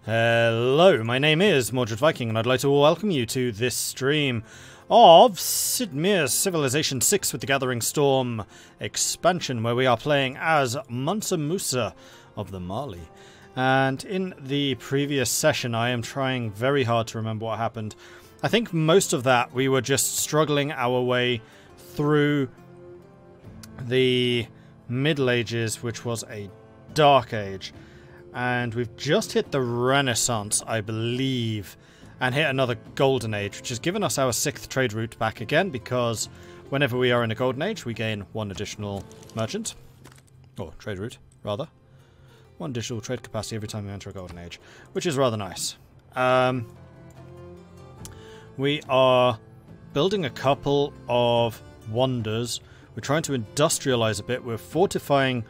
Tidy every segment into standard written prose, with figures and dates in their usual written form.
Hello, my name is Mordred Viking, and I'd like to welcome you to this stream of Sid Meier's Civilization 6 with the Gathering Storm expansion, where we are playing as Mansa Musa of the Mali. And in the previous session, I am trying very hard to remember what happened. I think most of that we were just struggling our way through the Middle Ages, which was a Dark Age. And we've just hit the Renaissance, I believe, and hit another Golden Age, which has given us our 6th trade route back again, because whenever we are in a Golden Age, we gain one additional merchant. Or trade route, rather. One additional trade capacity every time we enter a Golden Age, which is rather nice. We are building a couple of wonders. We're trying to industrialize a bit. We're fortifying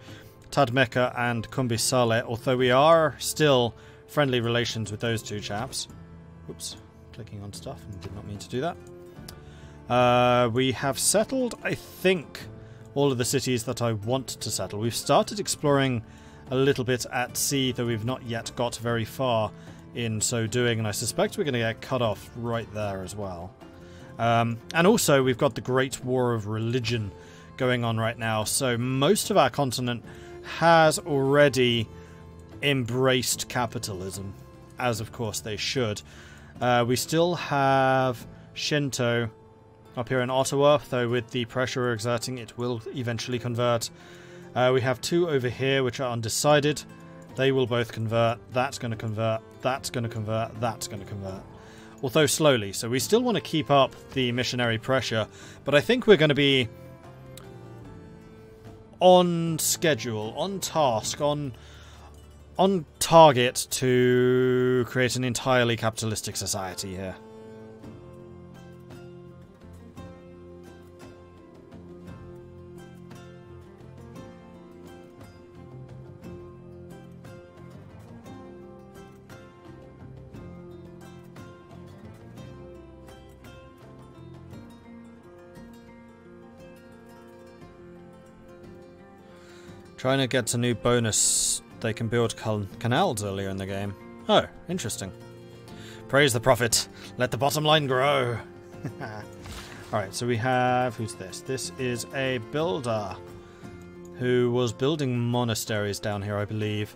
Tadmeka and Kumbi Saleh, although we are still friendly relations with those two chaps. Oops, clicking on stuff and did not mean to do that. We have settled, I think, all of the cities that I want to settle. We've started exploring a little bit at sea, though we've not yet got very far in so doing, and I suspect we're going to get cut off right there as well. And also, we've got the Great War of Religion going on right now, so most of our continent has already embraced capitalism, as of course they should. We still have Shinto up here in Ottawa, though with the pressure we're exerting it will eventually convert. We have two over here which are undecided. They will both convert. That's going to convert. That's going to convert. That's going to convert. Although slowly, so we still want to keep up the missionary pressure, but I think we're going to be on schedule, on task, on target to create an entirely capitalistic society here. China gets a new bonus. They can build canals earlier in the game. Oh, interesting. Praise the prophet. Let the bottom line grow. Alright, so we have... Who's this? This is a builder who was building monasteries down here, I believe.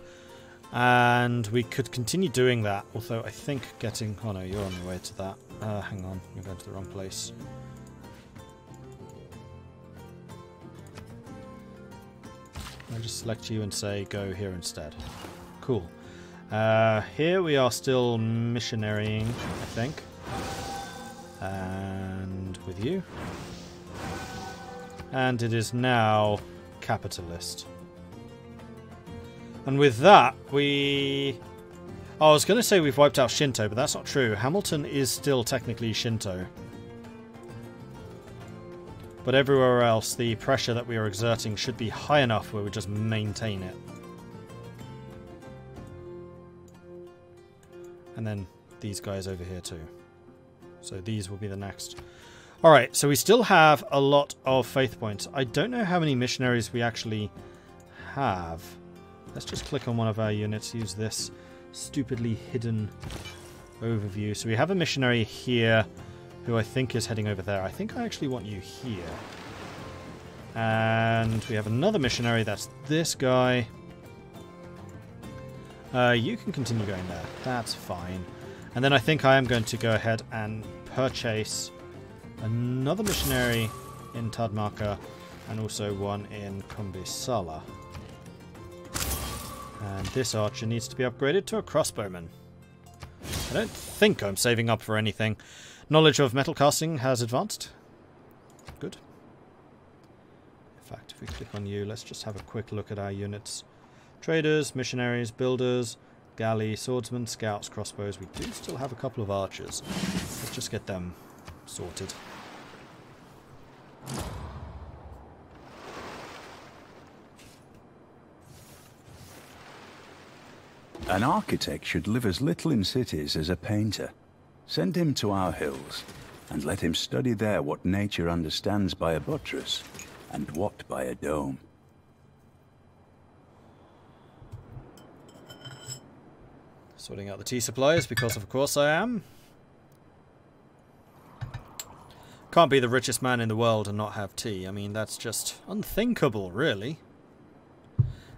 And we could continue doing that, although I think getting... Oh no, you're on your way to that. Hang on, you're going to the wrong place. I'll just select you and say go here instead. Cool. Here we are still missionarying, I think. And with you. And it is now capitalist. And with that, we... Oh, I was going to say we've wiped out Shinto, but that's not true. Hamilton is still technically Shinto. But everywhere else, the pressure that we are exerting should be high enough where we just maintain it. And then these guys over here too. So these will be the next. Alright, so we still have a lot of faith points. I don't know how many missionaries we actually have. Let's just click on one of our units, use this stupidly hidden overview. So we have a missionary here, who I think is heading over there. I think I actually want you here. And we have another missionary, that's this guy. You can continue going there. That's fine. And then I think I am going to go ahead and purchase another missionary in Tadmaka and also one in Kumbi Saleh. And this archer needs to be upgraded to a crossbowman. I don't think I'm saving up for anything. Knowledge of metal casting has advanced. Good. In fact, if we click on you, let's just have a quick look at our units. Traders, missionaries, builders, galley, swordsmen, scouts, crossbows. We do still have a couple of archers. Let's just get them sorted. An architect should live as little in cities as a painter. Send him to our hills, and let him study there what nature understands by a buttress, and what by a dome. So Sorting out the tea supplies because of course I am. Can't be the richest man in the world and not have tea. I mean, that's just unthinkable, really.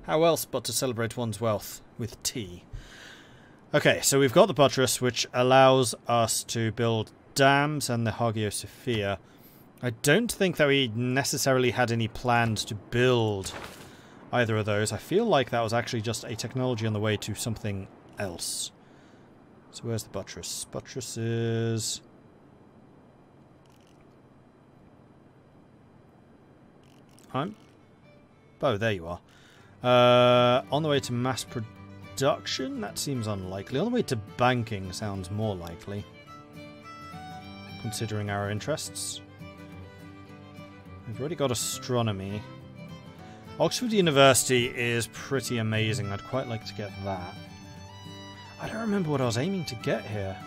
How else but to celebrate one's wealth with tea? Okay, so we've got the buttress, which allows us to build dams and the Hagia Sophia. I don't think that we necessarily had any plans to build either of those. I feel like that was actually just a technology on the way to something else. So where's the buttress? Buttress is... Oh, there you are. On the way to mass production? That seems unlikely. On the way to banking sounds more likely, considering our interests. We've already got astronomy. Oxford University is pretty amazing. I'd quite like to get that. I don't remember what I was aiming to get here.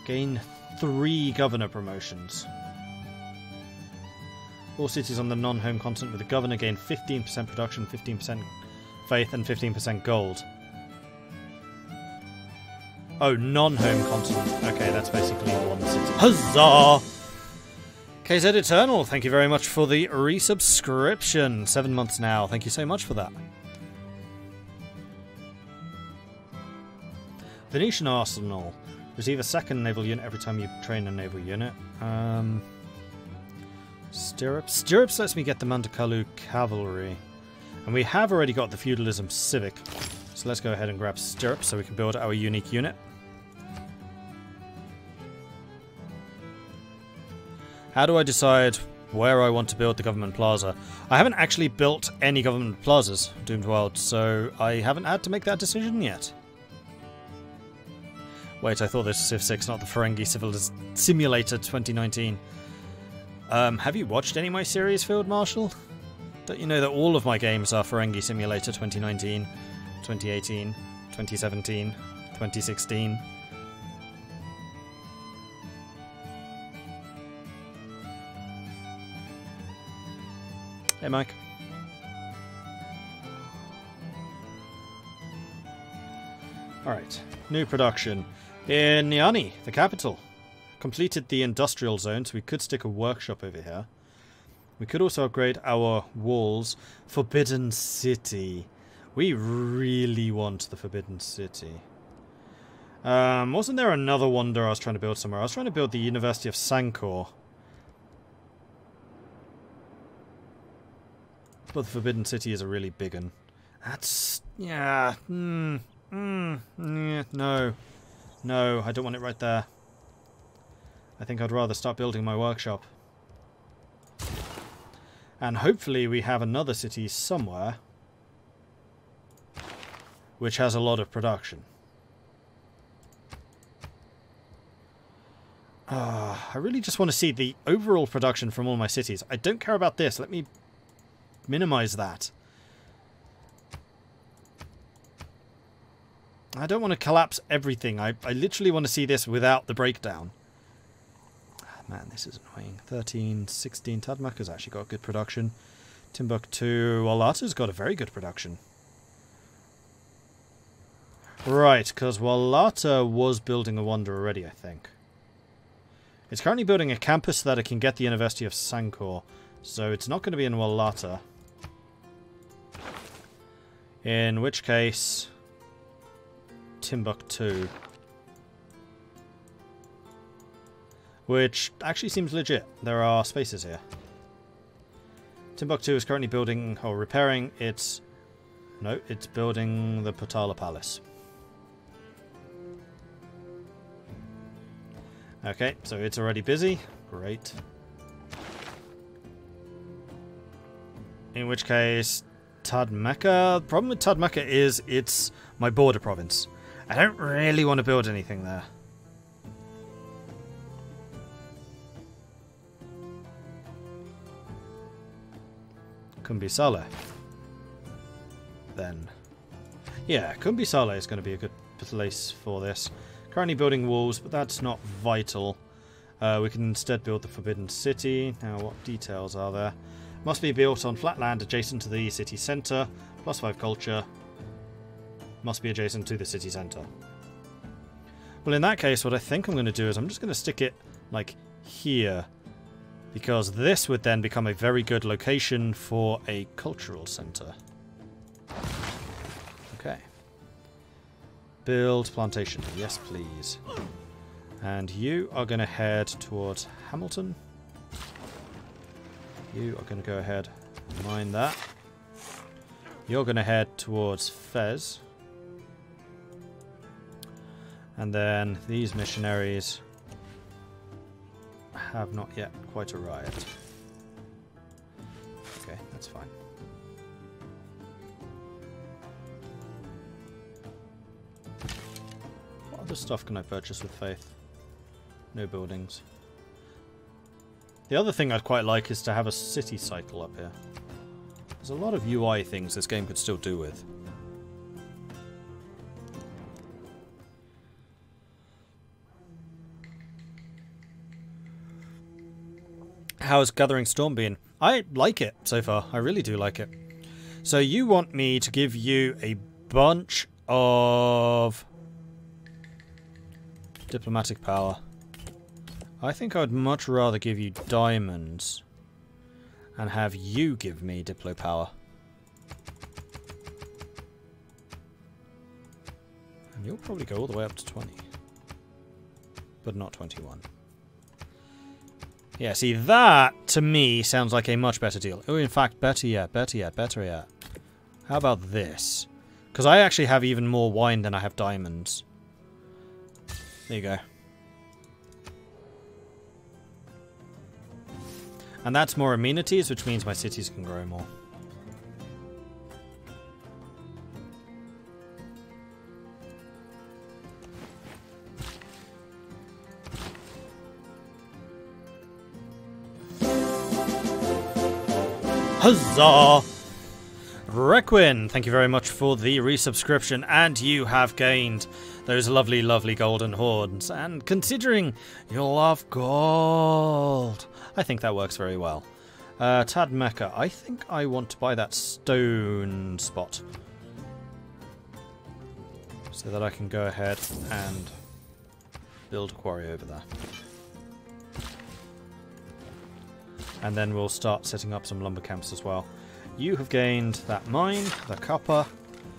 Gain 3 governor promotions. All cities on the non-home continent with a governor gain 15% production, 15% faith, and 15% gold. Oh, non-home continent. Okay, that's basically one city. Huzzah! KZ Eternal, thank you very much for the resubscription. 7 months now. Thank you so much for that. Venetian Arsenal. Receive a second naval unit every time you train a naval unit. Stirrups. Stirrups lets me get the Mandakalu Cavalry. And we have already got the Feudalism Civic. So let's go ahead and grab Stirrups so we can build our unique unit. How do I decide where I want to build the government plaza? I haven't actually built any government plazas, Doomed World, so I haven't had to make that decision yet. Wait, I thought this was Civ 6, not the Ferengi Simulator 2019. Have you watched any of my series, Field Marshal? Don't you know that all of my games are Ferengi Simulator 2019, 2018, 2017, 2016? Hey, Mike. Alright, new production. In Niani, the capital. Completed the industrial zone, so we could stick a workshop over here. We could also upgrade our walls. Forbidden City. We really want the Forbidden City. Wasn't there another wonder I was trying to build somewhere? I was trying to build the University of Sancor. But the Forbidden City is a really big one. That's... yeah. No. No, I don't want it right there. I think I'd rather start building my workshop. And hopefully we have another city somewhere which has a lot of production. I really just want to see the overall production from all my cities. I don't care about this. Let me minimize that. I don't want to collapse everything. I literally want to see this without the breakdown. Man, this is annoying. 13, 16. Tadmaka's actually got good production. Timbuktu. Wallata's got a very good production. Right, because Wallata was building a wonder already, I think. It's currently building a campus so that it can get the University of Sancor. So it's not going to be in Wallata. In which case... Timbuktu. Which actually seems legit. There are spaces here. Timbuktu is currently building, or repairing its... No, it's building the Potala Palace. Okay, so it's already busy. Great. In which case, Tadmeka... The problem with Tadmeka is it's my border province. I don't really want to build anything there. Kumbi Saleh. Then. Yeah, Kumbi Saleh is going to be a good place for this. Currently building walls, but that's not vital. We can instead build the Forbidden City. Now, what details are there? Must be built on flat land adjacent to the city centre. +5 culture. Must be adjacent to the city centre. Well, in that case, what I think I'm going to do is I'm just going to stick it, like, here. Because this would then become a very good location for a cultural centre. Okay. Build plantation. Yes, please. And you are going to head towards Hamilton. You are going to go ahead and mine that. You're going to head towards Fez. And then these missionaries have not yet quite arrived. Okay, that's fine. What other stuff can I purchase with Faith? No buildings. The other thing I'd quite like is to have a city cycle up here. There's a lot of UI things this game could still do with. How's Gathering Storm been? I like it so far. I really do like it. So you want me to give you a bunch of diplomatic power. I think I'd much rather give you diamonds and have you give me Diplo power. And you'll probably go all the way up to 20. But not 21. Yeah, see, that, to me, sounds like a much better deal. Oh, in fact, better yet, better yet, better yet. How about this? Because I actually have even more wine than I have diamonds. There you go. And that's more amenities, which means my cities can grow more. Huzzah! Requin, thank you very much for the resubscription, and you have gained those lovely, lovely golden horns. And considering you love gold, I think that works very well. Tad Mecca, I think I want to buy that stone spot so that I can go ahead and build a quarry over there. And then we'll start setting up some lumber camps as well. You have gained that mine, the copper,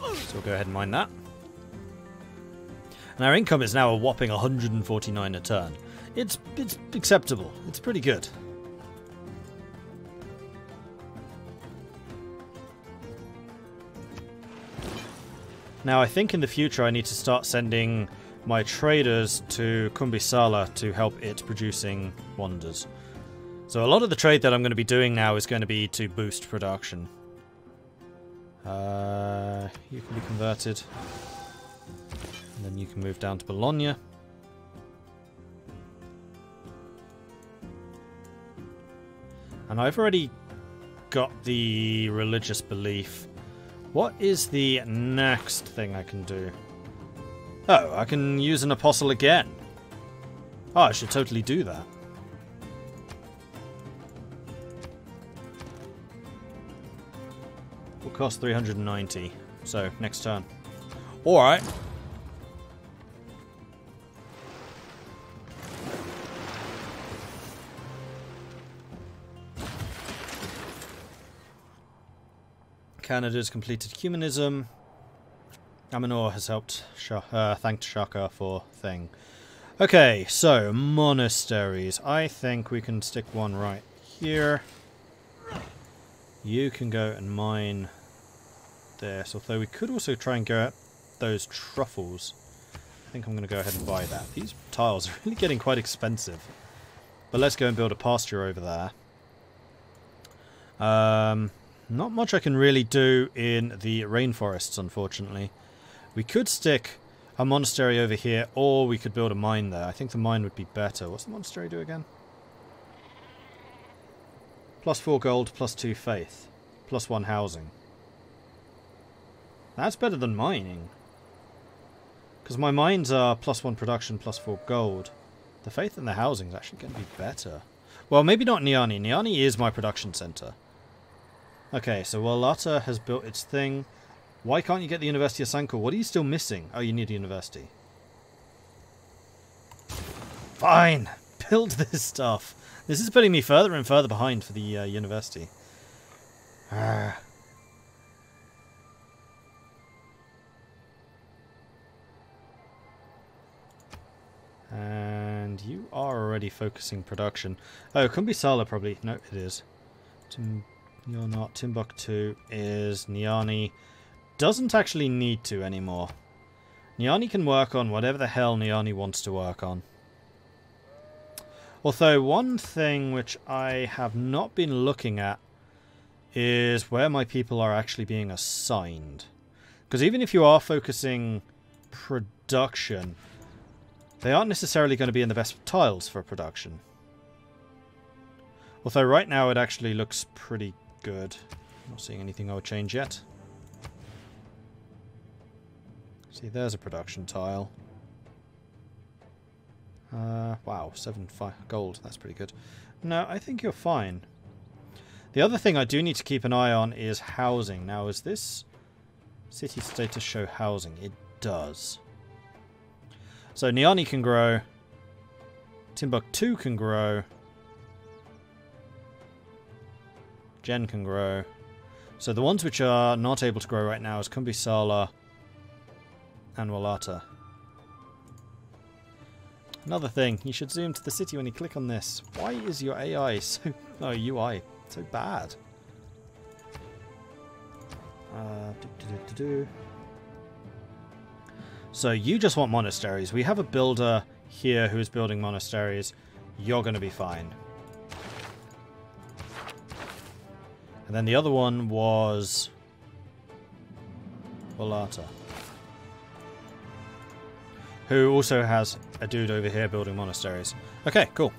so we'll go ahead and mine that. And our income is now a whopping 149 a turn. It's acceptable. It's pretty good. Now I think in the future I need to start sending my traders to Kumbisala to help it producing wonders. So a lot of the trade that I'm going to be doing now is going to be to boost production. You can be converted. And then you can move down to Bologna. And I've already got the religious belief. What is the next thing I can do? Oh, I can use an apostle again. Oh, I should totally do that. Will cost 390. So, next turn. Alright. Canada's completed humanism. Amanor has helped thanked Shaka for thing. Okay, so monasteries. I think we can stick one right here. You can go and mine this, although we could also try and get those truffles. I think I'm going to go ahead and buy that. These tiles are really getting quite expensive. But let's go and build a pasture over there. Not much I can really do in the rainforests, unfortunately. We could stick a monastery over here, or we could build a mine there. I think the mine would be better. What's the monastery do again? +4 gold, +2 faith, +1 housing. That's better than mining. Because my mines are +1 production, +4 gold. The faith and the housing is actually going to be better. Well, maybe not Niani. Niani is my production center. Okay, so Wallata has built its thing. Why can't you get the University of Sankor? What are you still missing? Oh, you need a university. Fine! Build this stuff. This is putting me further and further behind for the university. And you are already focusing production. Oh, Kumbisala probably. No, it is. You're not. Timbuktu is. Niani doesn't actually need to anymore. Niani can work on whatever the hell Niani wants to work on. Although one thing which I have not been looking at is where my people are actually being assigned. Because even if you are focusing production, they aren't necessarily going to be in the best tiles for production. Although right now it actually looks pretty good. Not seeing anything I would change yet. See, there's a production tile. Wow, 7 gold. That's pretty good. No, I think you're fine. The other thing I do need to keep an eye on is housing. Now, is this city status show housing? It does. So Niani can grow. Timbuktu can grow. Jen can grow. So the ones which are not able to grow right now is Kumbisala and Walata. Another thing, you should zoom to the city when you click on this. Why is your AI so... no, UI, so bad? So you just want monasteries. We have a builder here who is building monasteries. You're going to be fine. And then the other one was Walata, who also has a dude over here building monasteries. Okay, cool.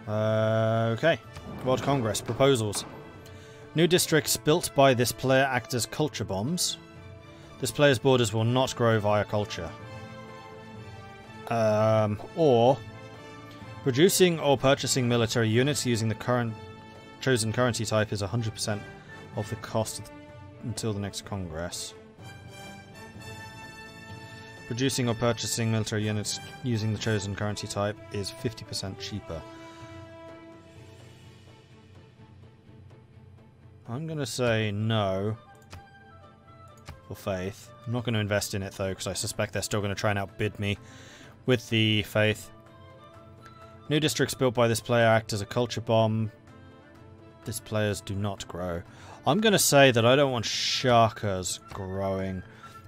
Okay. World Congress. Proposals. New districts built by this player act as culture bombs. This player's borders will not grow via culture. Or producing or purchasing military units using the current chosen currency type is 100% of the cost until the next Congress. Producing or purchasing military units using the chosen currency type is 50% cheaper. I'm going to say no for faith. I'm not going to invest in it though, because I suspect they're still going to try and outbid me with the faith. New districts built by this player act as a culture bomb. This players do not grow. I'm going to say that I don't want Shakas growing.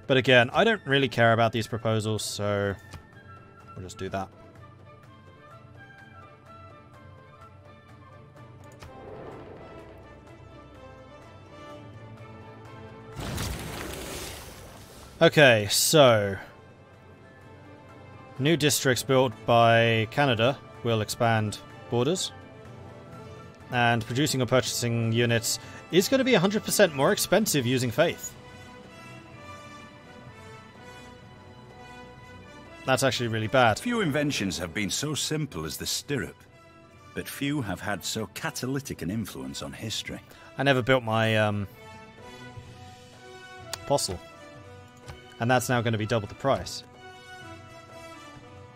But again, I don't really care about these proposals, so we'll just do that. Okay, so new districts built by Canada will expand borders. And producing or purchasing units is going to be 100% more expensive using faith. That's actually really bad. Few inventions have been so simple as the stirrup, but few have had so catalytic an influence on history. I never built my apostle. And that's now going to be double the price.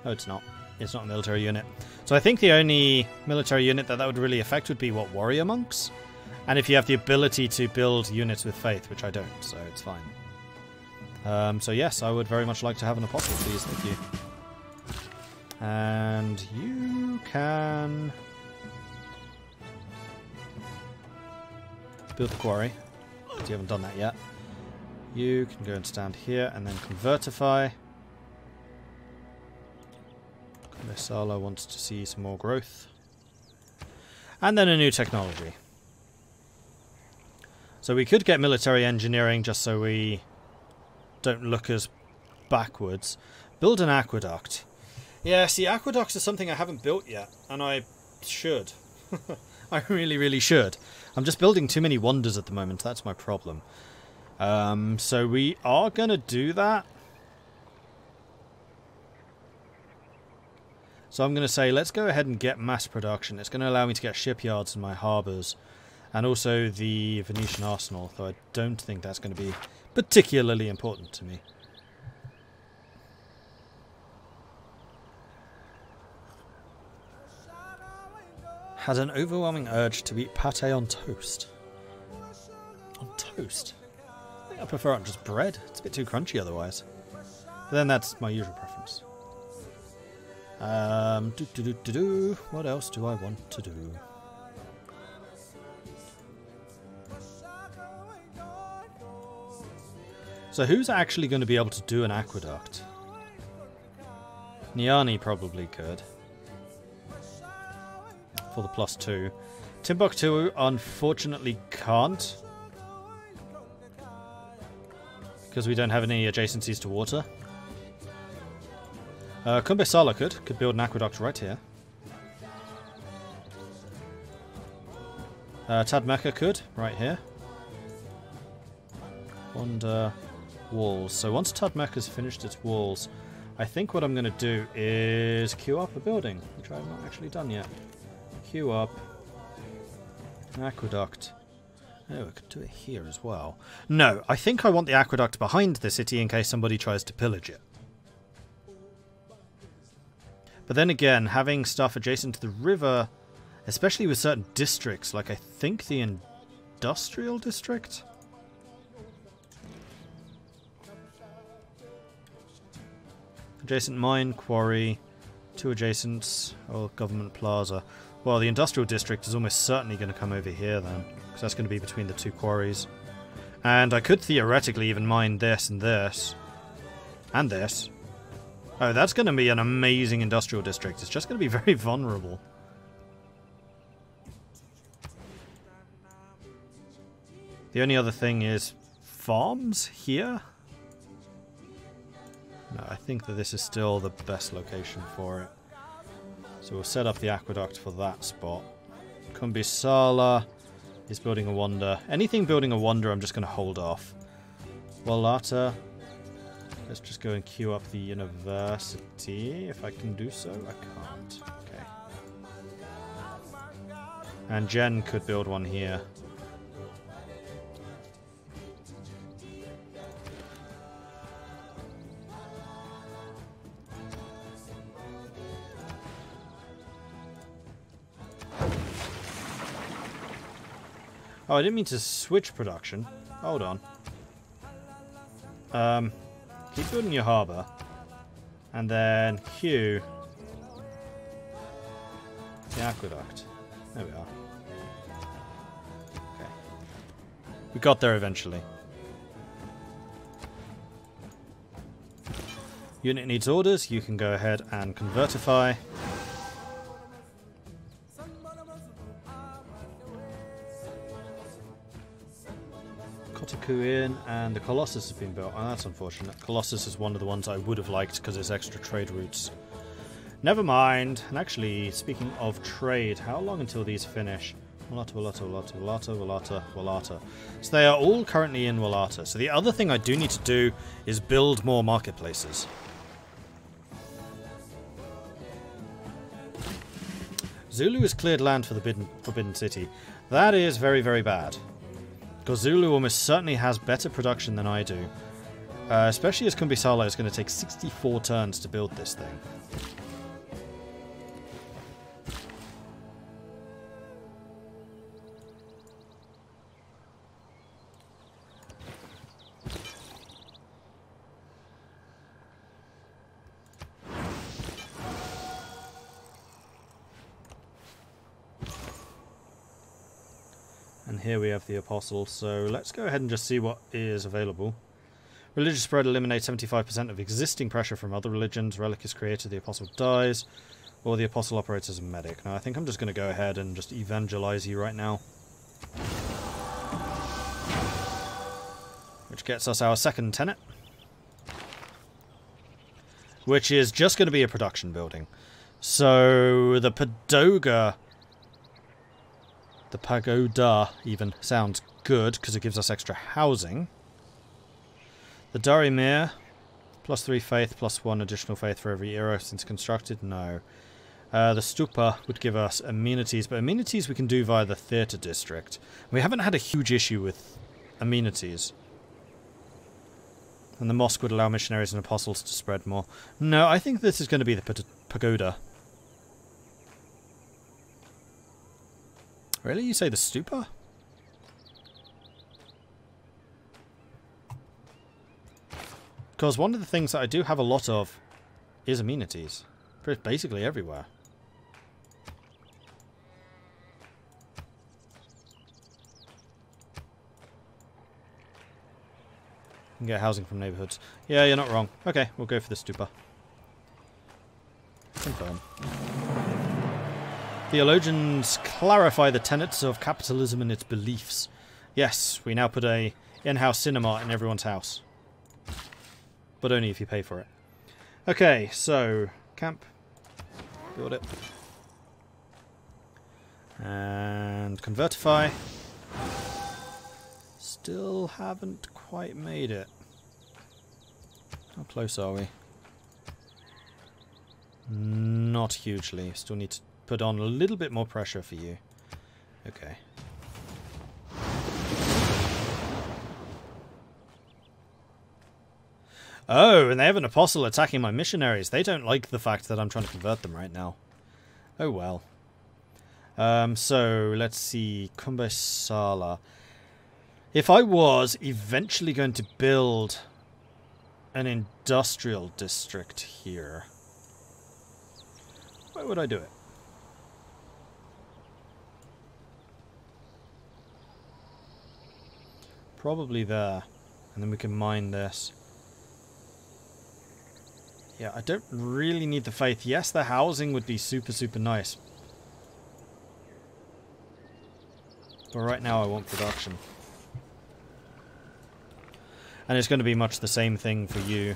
No, it's not. It's not a military unit. So I think the only military unit that would really affect would be, what, warrior monks? And if you have the ability to build units with faith, which I don't, so it's fine. So yes, I would very much like to have an apostle, please. Thank you. And you can build the quarry, because you haven't done that yet. You can go and stand here and then convertify. Sala wants to see some more growth. And then a new technology. So we could get military engineering just so we don't look as backwards. Build an aqueduct. Yeah, see, aqueducts is something I haven't built yet, and I should. I really, really should. I'm just building too many wonders at the moment, that's my problem. So we are going to do that. So I'm going to say let's go ahead and get mass production. It's going to allow me to get shipyards in my harbours. And also the Venetian arsenal, though I don't think that's going to be particularly important to me. Had an overwhelming urge to eat pate on toast. On toast? I think I prefer it on just bread. It's a bit too crunchy otherwise. But then that's my usual preference. What else do I want to do? So who's actually going to be able to do an aqueduct? Niani probably could. For the +2. Timbuktu unfortunately can't. Because we don't have any adjacencies to water. Kumbe Sala could build an aqueduct right here. Tadmeka could, right here. And walls. So once Tadmeka's finished its walls, I think what I'm going to do is queue up a building, which I have not actually done yet. Queue up an aqueduct. Oh, I could do it here as well. No, I think I want the aqueduct behind the city in case somebody tries to pillage it. But then again, having stuff adjacent to the river, especially with certain districts, like I think the industrial district? Adjacent mine, quarry, 2 adjacents, government plaza. Well, the industrial district is almost certainly going to come over here then, because that's going to be between the 2 quarries. And I could theoretically even mine this and this. And this. Oh, that's going to be an amazing industrial district. It's just going to be very vulnerable. The only other thing is farms here? No, I think that this is still the best location for it. So we'll set up the aqueduct for that spot. Kumbi Sala is building a wonder. Anything building a wonder, I'm just going to hold off. Walata. Let's just go and queue up the university, if I can do so. I can't. Okay. And Jen could build one here. Oh, I didn't mean to switch production. Hold on. Keep building your harbour. And then queue the aqueduct. There we are. Okay. We got there eventually. Unit needs orders. You can go ahead and convertify. In, and the Colossus has been built. Oh, that's unfortunate. Colossus is one of the ones I would have liked because it's extra trade routes. Never mind. And actually, speaking of trade, how long until these finish? Wallata. So they are all currently in Wallata. So the other thing I do need to do is build more marketplaces. Zulu has cleared land for the Forbidden City. That is very, very bad. Because Zulu almost certainly has better production than I do. Especially as Kumbisala is going to take 64 turns to build this thing. And here we have the Apostle, so let's go ahead and just see what is available. Religious spread eliminates 75% of existing pressure from other religions. Relic is created, the Apostle dies, or the Apostle operates as a medic. Now I think I'm just going to go ahead and just evangelize you right now. Which gets us our second tenet. Which is just going to be a production building. So the Pagoda... The Pagoda even sounds good because it gives us extra housing. The Darimir, +3 faith, +1 additional faith for every era since constructed. No. The stupa would give us amenities, but amenities we can do via the theatre district. We haven't had a huge issue with amenities. And the mosque would allow missionaries and apostles to spread more. No, I think this is going to be the pagoda. Really? You say the stupa? Because one of the things that I do have a lot of is amenities. Basically everywhere. You can get housing from neighborhoods. Yeah, you're not wrong. Okay, we'll go for the stupa. Confirm. Theologians clarify the tenets of capitalism and its beliefs. Yes, we now put a in-house cinema in everyone's house. But only if you pay for it. Okay, so camp. Build it. And convertify. Still haven't quite made it. How close are we? Not hugely. Still need to put on a little bit more pressure for you. Okay. Oh, and they have an apostle attacking my missionaries. They don't like the fact that I'm trying to convert them right now. Oh well. So, let's see. Kumbesala. If I was eventually going to build an industrial district here, where would I do it? Probably there. And then we can mine this. Yeah, I don't really need the faith. Yes, the housing would be super, super nice. But right now I want production. And it's going to be much the same thing for you.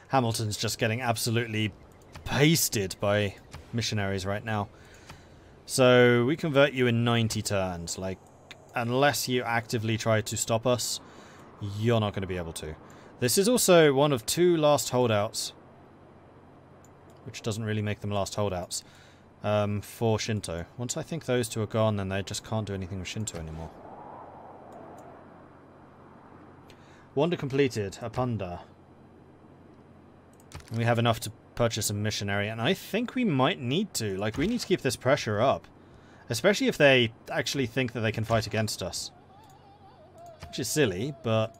Hamilton's just getting absolutely pasted by missionaries right now. So we convert you in 90 turns. Like, unless you actively try to stop us, you're not going to be able to. This is also one of 2 last holdouts, which doesn't really make them last holdouts, for Shinto. Once I think those 2 are gone, then they just can't do anything with Shinto anymore. Wonder completed. Apanda. We have enough to purchase a missionary, and I think we might need to. Like, we need to keep this pressure up. Especially if they actually think that they can fight against us. Which is silly, but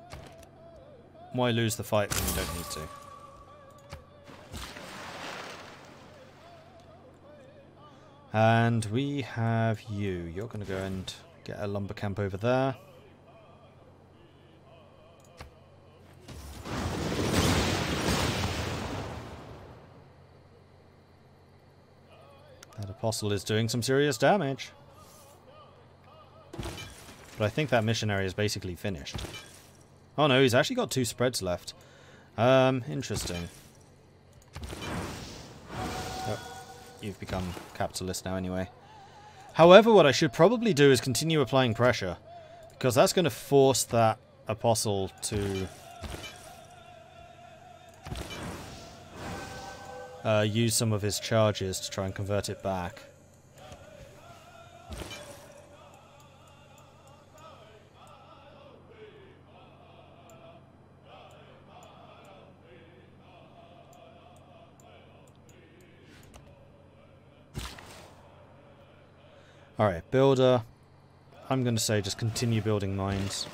why lose the fight when we don't need to? And we have you. You're going to go and get a lumber camp over there. That apostle is doing some serious damage. But I think that missionary is basically finished. Oh no, he's actually got 2 spreads left. Interesting. Oh, you've become capitalist now anyway. However, what I should probably do is continue applying pressure. Because that's going to force that apostle to use some of his charges to try and convert it back. Alright, builder. I'm going to say just continue building mines.